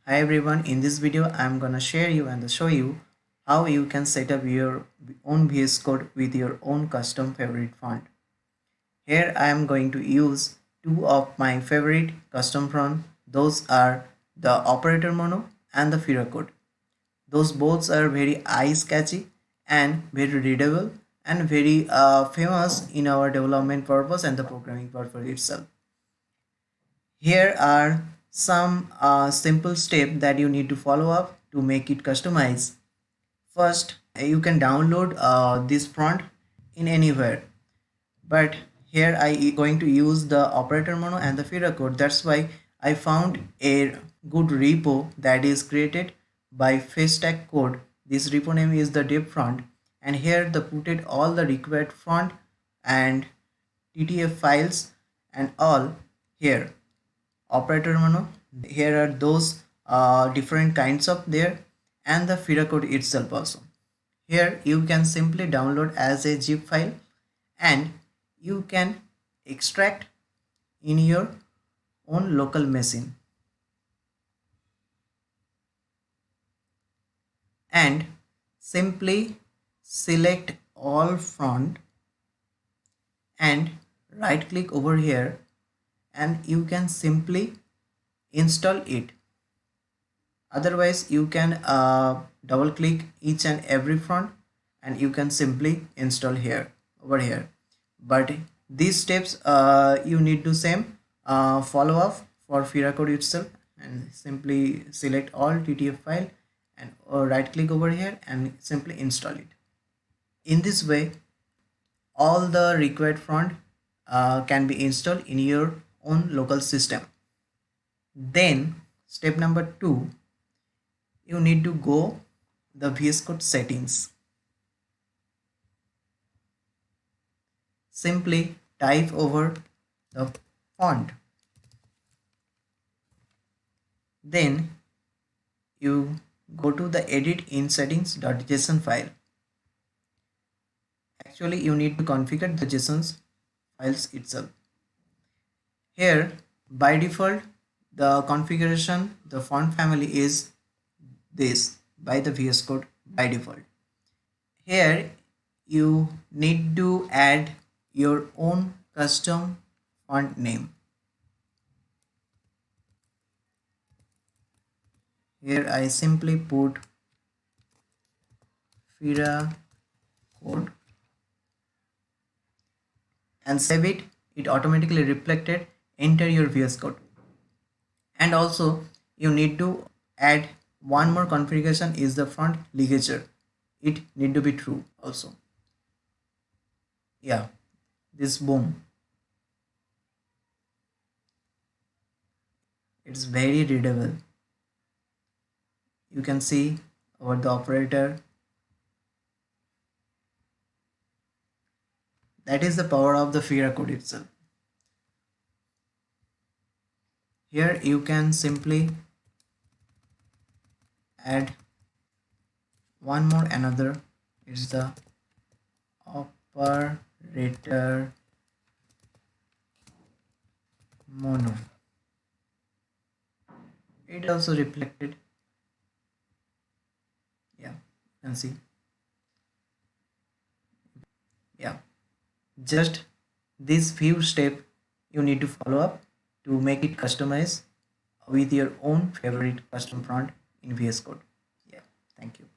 Hi everyone, in this video I'm gonna share you and show you how you can set up your own VS Code with your own custom favorite font. Here I am going to use two of my favorite custom font. Those are the Operator Mono and the Fira Code. Those both are very eye-catchy and very readable and very famous in our development purpose and the programming purpose itself. Here are some simple steps that you need to follow up to make it customized. First, you can download this font in anywhere, but here I going to use the Operator Mono and the Fira code. That's why I found a good repo that is created by Facestack Code. This repo name is the dev font, and here the put all the required font and TTF files and all here. Operator Mono, here are those different kinds of there, and the Fira code itself also. Here you can simply download as a zip file and you can extract in your own local machine and simply select all font and right click over here, and you can simply install it. Otherwise you can double click each and every font and you can simply install here over here, but these steps you need to same follow up for Fira code itself, and simply select all TTF file and right click over here and simply install it. In this way all the required font can be installed in your own local system. Then step number 2, you need to go the VS Code settings. Simply type over the font. Then you go to the edit in settings.json file. Actually you need to configure the JSON files itself. Here by default the configuration, the font family is this by the VS Code by default. Here you need to add your own custom font name. Here I simply put Fira code and save it. It automatically reflected. Enter your VS Code. And also you need to add one more configuration is the font ligature. It need to be true also. Yeah, this boom. It's very readable. You can see over the operator. That is the power of the Fira code itself. Here you can simply add one more another is the Operator Mono. It also reflected. Yeah, you can see. Yeah, just these few steps you need to follow up to make it customized with your own favorite custom font in VS Code. Yeah, thank you.